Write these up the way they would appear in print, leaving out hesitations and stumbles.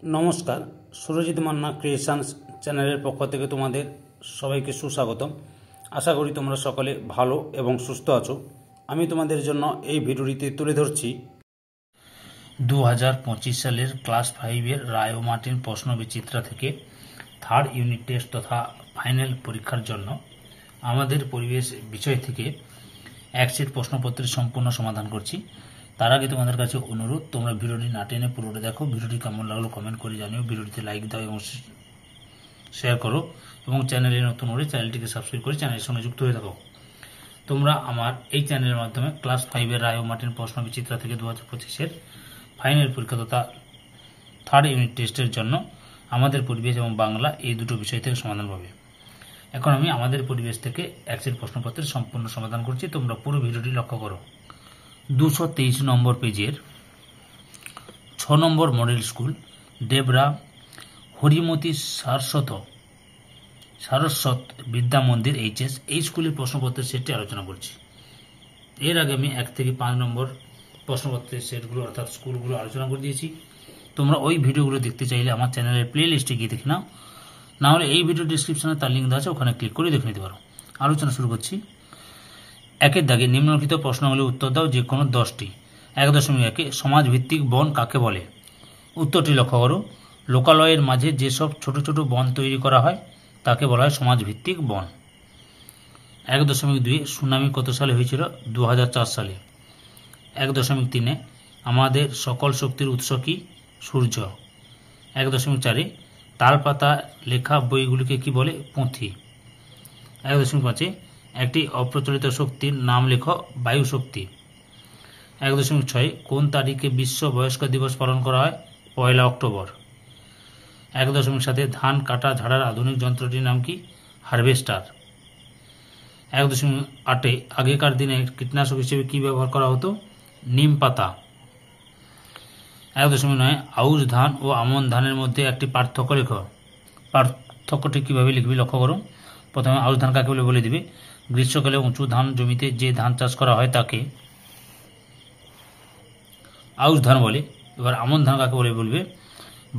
নমস্কার, সুরজিৎ মান্না ক্রিয়েশনস চ্যানেলের পক্ষ থেকে তোমাদের সবাইকে সুস্বাগতম। আশা করি তোমরা সকলে ভালো এবং সুস্থ আছো। আমি তোমাদের জন্য এই ভিডিওটিতে তুলে ধরছি 2025 সালের ক্লাস 5-এর রায় ও মার্টিন প্রশ্নবিচিত্রা থেকে থার্ড ইউনিট টেস্ট তথা ফাইনাল পরীক্ষার জন্য আমাদের পরিবেশ বিষয় থেকে এক সেট প্রশ্নপত্রের সম্পূর্ণ সমাধান করছি। তার আগে তোমাদের কাছে অনুরোধ, তোমরা ভিডিওটি না টেনে পুরোটা দেখো। ভিডিওটি কেমন লাগলো কমেন্ট করে জানিও, ভিডিওটিতে লাইক দাও এবং শেয়ার করো, এবং চ্যানেলে নতুন হলে চ্যানেলটিকে সাবস্ক্রাইব করে চ্যানেলের সঙ্গে যুক্ত হয়ে থাকো। তোমরা আমার এই চ্যানেলের মাধ্যমে ক্লাস 5-এর রায় ও মার্টিন প্রশ্নবিচিত্রা থেকে 2025-এর ফাইনাল পরীক্ষা তথা থার্ড ইউনিট টেস্টের জন্য আমাদের পরিবেশ এবং বাংলা এই দুটো বিষয় থেকে সমাধান পাবে। এখন আমি আমাদের পরিবেশ থেকে এক সেট প্রশ্নপত্রের সম্পূর্ণ সমাধান করছি, তোমরা পুরো ভিডিওটি লক্ষ্য করো। 223 নম্বর পেজের 6 নম্বর মডেল স্কুল ডেবরা হরিমতি সারস্বত বিদ্যা মন্দির এইচএস এই স্কুলের প্রশ্নপত্রের সেটটি আলোচনা করছি। এর আগে আমি 1 থেকে 5 নম্বর প্রশ্নপত্রের সেটগুলো অর্থাৎ স্কুলগুলো আলোচনা করে দিয়েছি। তোমরা ওই ভিডিওগুলো দেখতে চাইলে আমার চ্যানেলের প্লে লিস্টে গিয়ে দেখে নাও, না হলে এই ভিডিও ডিসক্রিপশনে তার লিঙ্ক দেওয়া আছে, ওখানে ক্লিক করে দেখে নিতে পারো। আলোচনা শুরু করছি। 1-এর দাগে নিম্নলিখিত প্রশ্নগুলি উত্তর দাও, যে কোনো 10টি। 1.1 সমাজভিত্তিক বন কাকে বলে? উত্তরটি লক্ষ্য করো। লোকালয়ের মাঝে যেসব ছোট ছোট বন তৈরি করা হয় তাকে বলা হয় সমাজভিত্তিক বন। 1.2 সুনামি কত সালে হয়েছিল? 2004 সালে। 1.3 আমাদের সকল শক্তির উৎস কি? সূর্য। 1.4 তালপাতা লেখা বইগুলিকে কি বলে? পুঁথি। 1.5 একটি অপ্রচলিত শক্তির নাম লেখো। বায়ু শক্তি। 1.6 কোন তারিখে বিশ্ব বয়স্ক দিবস পালন করা হয়? 1 অক্টোবর। 1.7 ধান কাটা ঝাড়ার আধুনিক যন্ত্রটির নাম কি? হারভেস্টার। 1.8 আগেকার দিনে কীটনাশক হিসেবে কি ব্যবহার করা হতো? নিম পাতা। 1.9 আউশ ধান ও আমন ধানের মধ্যে একটি পার্থক্য লেখো। পার্থক্যটি কিভাবে লিখবি লক্ষ্য করো। প্রথমে আউশ ধান কাকে বলে দিবে। গ্রীষ্মকালে উঁচু ধান জমিতে যে ধান চাষ করা হয় তাকে আউশ ধান বলে। এবার আমন ধান কাকে বলবে।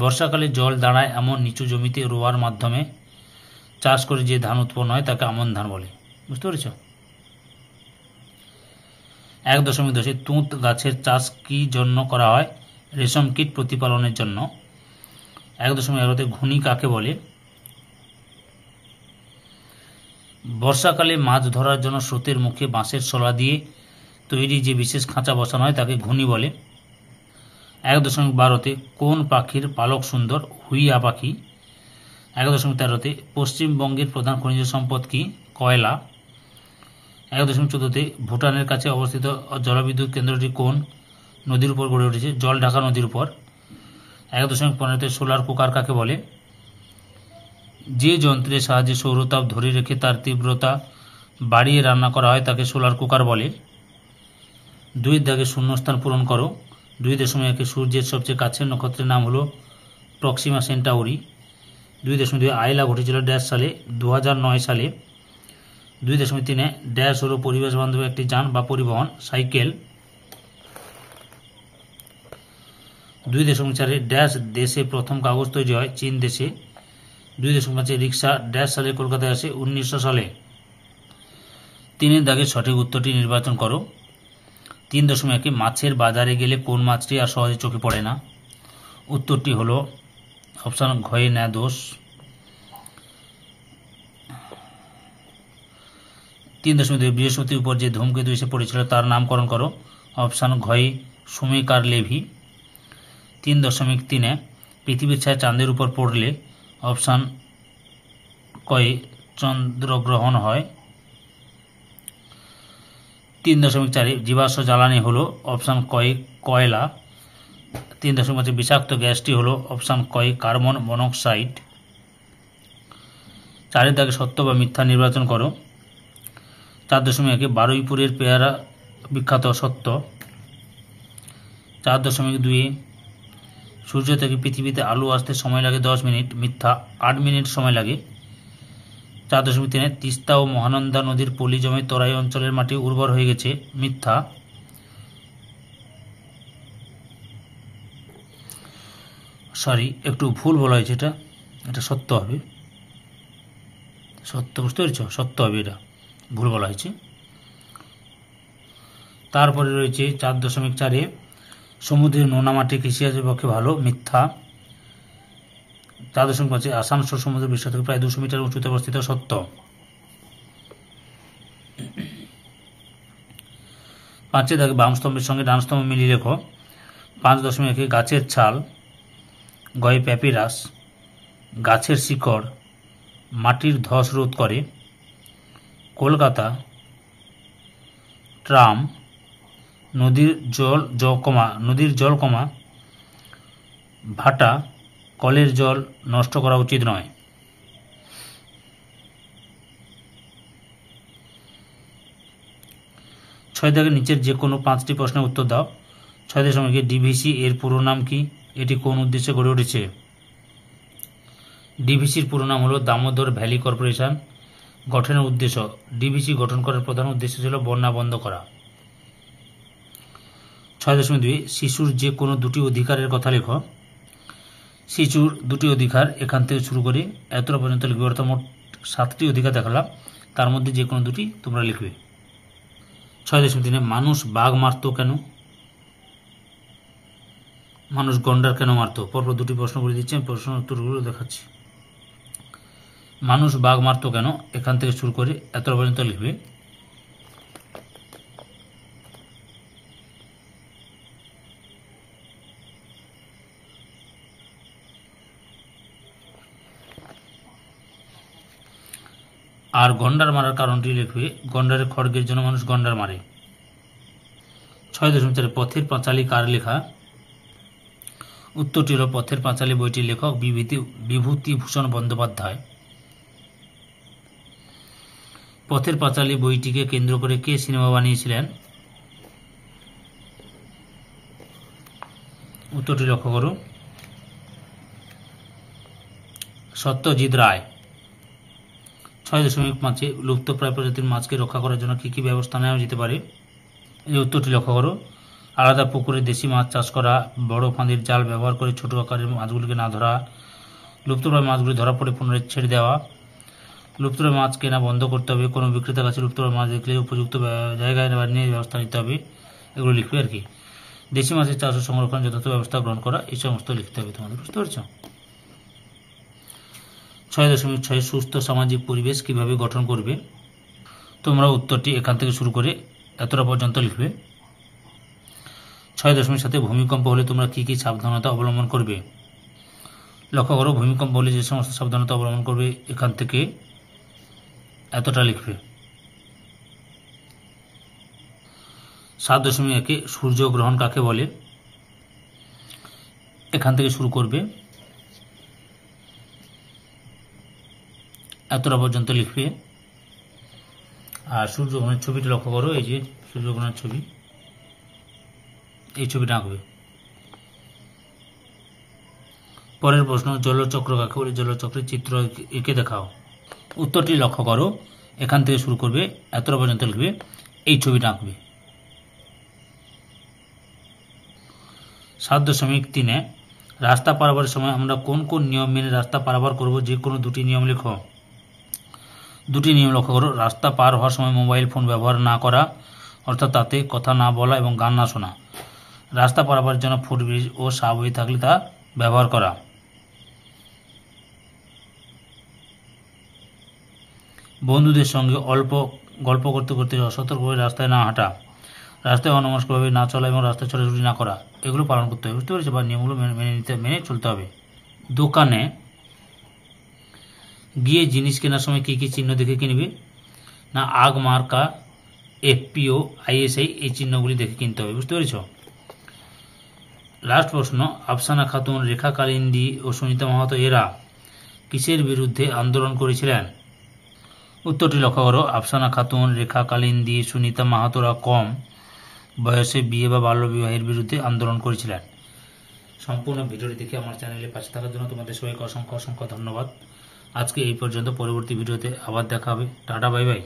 বর্ষাকালে জল দাঁড়ায় এমন নিচু জমিতে রোয়ার মাধ্যমে চাষ করে যে ধান উৎপন্ন হয় তাকে আমন ধান বলে। বুঝতে পেরেছ? 1.10 তুঁত গাছের চাষ কি জন্য করা হয়? রেশম কীট প্রতিপালনের জন্য। 1.11 ঘূর্ণি কাকে বলে? বর্ষাকালে মাছ ধরার জন্য স্রোতের মুখে বাঁশের শলা দিয়ে তৈরি যে বিশেষ খাঁচা বসানো হয় তাকে ঘূর্ণি বলে। 1.12 কোন পাখির পালক সুন্দর? হুইয়া পাখি। 1.13 পশ্চিমবঙ্গের প্রধান খনিজ সম্পদ কি? কয়লা। 1.14 ভুটানের কাছে অবস্থিত জলবিদ্যুৎ কেন্দ্রটি কোন নদীর উপর গড়ে উঠেছে? জলঢাকা নদীর উপর। 1.15 সোলার কুকার কাকে বলে? যে যন্ত্রের সাহায্যে সৌরতাপ ধরে রেখে তার তীব্রতা বাড়িয়ে রান্না করা হয় তাকে সোলার কুকার বলে। 2-এর দাগে শূন্যস্থান পূরণ করো। 2.1 সূর্যের সবচেয়ে কাছের নক্ষত্রের নাম হলো প্রক্সিমা সেন্টাউরি। 2.2 আইলা ঘটেছিল ড্যাশ সালে? 2009 সালে। 2.3 ড্যাশ হলো পরিবেশ বান্ধব একটি যান বা পরিবহন? সাইকেল। 2.4 ড্যাশ দেশে প্রথম কাগজ তৈরি হয়? চীন দেশে। 2.5 রিক্সা ড্যাশ সালে কলকাতায় আসে? 1900 সালে। 3-এর দাগে সঠিক উত্তরটি নির্বাচন করো। 3.1 মাছের বাজারে গেলে কোন মাছটি আর সহজে চোখে পড়ে না? উত্তরটি হলো অপশান ঘয়ে ন্যাদোষ। 3.2 বৃহস্পতির উপর যে ধূমকেতু এসে পড়েছিল তার নামকরণ করো। Option ঘয়ে সুমেকার Levy. 3.3 পৃথিবীর ছায়া চাঁদের উপর পড়লে? অপশান কয়ে চন্দ্রগ্রহণ হয়। 3.4 জীবাশ্ম জ্বালানি হলো? অপশান কয়ে কয়লা। 3.5 বিষাক্ত গ্যাসটি হলো? অপশান কয়ে কার্বন মনোক্সাইড। 4-এর দাগে সত্য বা মিথ্যা নির্বাচন করো। 4.1 বারুইপুরের পেয়ারা বিখ্যাত? সত্য। 4.2 সূর্য থেকে পৃথিবীতে আলো আসতে সময় লাগে 10 মিনিট? মিথ্যা, 8 মিনিট সময় লাগে। 4.3 তিস্তা ও মহানন্দা নদীর পলি জমে তরাই অঞ্চলের মাটি উর্বর হয়ে গেছে? মিথ্যা। সরি, একটু ভুল বলা হয়েছে, এটা সত্য হবে, সত্য, বুঝতে পেরেছ? সত্য হবে, এটা ভুল বলা হয়েছে। তারপরে রয়েছে 4.4-এ সমুদ্রের নোনা মাটি কৃষিকাজের পক্ষে ভালো, মিথ্যা। 4.5-এ আসানসোল সমুদ্র পৃষ্ঠ থেকে প্রায় 200 মিটার উঁচুতে অবস্থিত, সত্য। 5-এ দাগে বাম স্তম্ভের সঙ্গে ডান স্তম্ভ মিলিয়ে লেখো। 5.1-এ গাছের ছাল, গয়ে প্যাপিরাস, গাছের শিকড় মাটির ধস রোধ করে, কলকাতা, ট্রাম, নদীর জল কমা, ভাটা, কলের জল নষ্ট করা উচিত নয়। 6 দাগের নিচের যে কোনো 5টি প্রশ্নের উত্তর দাও। 6.1 ডিভিসি এর পুরো নাম কি? এটি কোন উদ্দেশ্যে গড়ে উঠেছে? ডিভিসির পুরো নাম হলো দামোদর ভ্যালি কর্পোরেশন। গঠনের উদ্দেশ্য, ডিভিসি গঠন করার প্রধান উদ্দেশ্য ছিল বন্যা বন্ধ করা। 6.2 শিশুর যে কোনো দুটি অধিকারের কথা লেখো। শিশুর দুটি অধিকার এখান থেকে শুরু করে এতটা পর্যন্ত লিখবে, অর্থাৎ মোট 7টি অধিকার দেখালাম, তার মধ্যে যে কোনো দুটি তোমরা লিখবে। 6.3 মানুষ বাঘ মারত কেন? মানুষ গন্ডার কেন মারত? পরপর দুটি প্রশ্ন করে দিচ্ছি, আমি প্রশ্ন উত্তরগুলো দেখাচ্ছি। মানুষ বাঘ মারত কেন এখান থেকে শুরু করে এতটা পর্যন্ত লিখবে। আর গন্ডার মারার কারণটি লিখবে, গন্ডারের খড়গের জন্য মানুষ গন্ডার মারে। 6.4 পথের পাঁচালী কার লেখা? উত্তরটি হল পথের পাঁচালী বইটির লেখক বিভূতিভূষণ বন্দ্যোপাধ্যায়। পথের পাঁচালী বইটিকে কেন্দ্র করে কে সিনেমা বানিয়েছিলেন? উত্তরটি লক্ষ্য করো, সত্যজিৎ রায়। 6.5 লুপ্তপ্রায় প্রজাতির মাছকে রক্ষা করার জন্য কী কী ব্যবস্থা নেওয়া যেতে পারে? এই উত্তরটি লক্ষ্য করো, আলাদা পুকুরে দেশি মাছ চাষ করা, বড় ফাঁদির জাল ব্যবহার করে ছোট আকারের মাছগুলিকে না ধরা, লুপ্তপ্রায় মাছগুলি ধরা পড়ে পুনরায় ছেড়ে দেওয়া, লুপ্তপ্রায় মাছ কেনা বন্ধ করতে হবে, কোনো বিক্রেতার কাছে লুপ্তপ্রায় মাছ দেখলে উপযুক্ত জায়গায় নিয়ে ব্যবস্থা নিতে হবে, এগুলো লিখবে আর কি। দেশি মাছের চাষ ও সংরক্ষণ যথাযথ ব্যবস্থা গ্রহণ করা, এই সমস্ত লিখতে হবে তোমাদের, বুঝতে পারছ? 6.6 সুস্থ সামাজিক পরিবেশ কিভাবে গঠন করবে? তোমরা উত্তরটি এখান থেকে শুরু করে এতটা পর্যন্ত লিখবে। 6.7 ভূমিকম্প হলে তোমরা কি কি সাবধানতা অবলম্বন করবে? লক্ষ্য করো, ভূমিকম্প হলে যে সমস্ত সাবধানতা অবলম্বন করবে এখান থেকে এতটা লিখবে। 7.1 সূর্যগ্রহণ কাকে বলে? এখান থেকে শুরু করবে, এতটা পর্যন্ত লিখবে। আর সূর্যগ্রহণের ছবিটা লক্ষ্য করো, এই যে সূর্যগ্রহণের ছবি, এই ছবিটা আঁকবে। পরের প্রশ্ন, জলচক্র কাকে বলে? জলচক্রের চিত্র এঁকে দেখাও। উত্তরটি লক্ষ্য করো, এখান থেকে শুরু করবে, এতটা পর্যন্ত লিখবে, এই ছবিটা আঁকবে। 7.3 রাস্তা পারাবারের সময় আমরা কোন কোন নিয়ম মেনে রাস্তা পারাবার করব? যে কোনো দুটি নিয়ম লেখো। দুটি নিয়ম লক্ষ্য করো, রাস্তা পার হওয়ার সময় মোবাইল ফোন ব্যবহার না করা, অর্থাৎ তাতে কথা না বলা এবং গান না শোনা। রাস্তা পারাবারের জন্য ফুটব্রিজ ও সাবওয়ে থাকলে তা ব্যবহার করা। বন্ধুদের সঙ্গে অল্প গল্প করতে করতে অসতর্কভাবে রাস্তায় না হাঁটা, রাস্তায় অনমস্কভাবে না চলা এবং রাস্তায় ছোটাছুটি না করা, এগুলো পালন করতে হবে, বুঝতে পেরেছো? বা নিয়মগুলো মেনে চলতে হবে। দোকানে গিয়ে জিনিস কেনার সময় কী কী চিহ্ন দেখে কিনবে? না, আগ মার্কা, এফপিও, আইএসআই, এই চিহ্নগুলি দেখে কিনতে হবে, বুঝতে পেরেছ? লাস্ট প্রশ্ন, আফসানা খাতুন, রেখা কালিন্দী ও সুনিতা মাহাতো এরা কিসের বিরুদ্ধে আন্দোলন করেছিলেন? উত্তরটি লক্ষ্য করো, আফসানা খাতুন, রেখা কালিন্দী, সুনিতা মাহাতোরা কম বয়সে বিয়ে বা বাল্যবিবাহের বিরুদ্ধে আন্দোলন করেছিলেন। সম্পূর্ণ ভিডিওটি দেখে আমার চ্যানেলে পাশে থাকার জন্য তোমাদের সবাইকে অসংখ্য অসংখ্য ধন্যবাদ। আজকে এই পর্যন্ত, পরবর্তী ভিডিওতে আবার দেখা হবে। Tata, bye bye.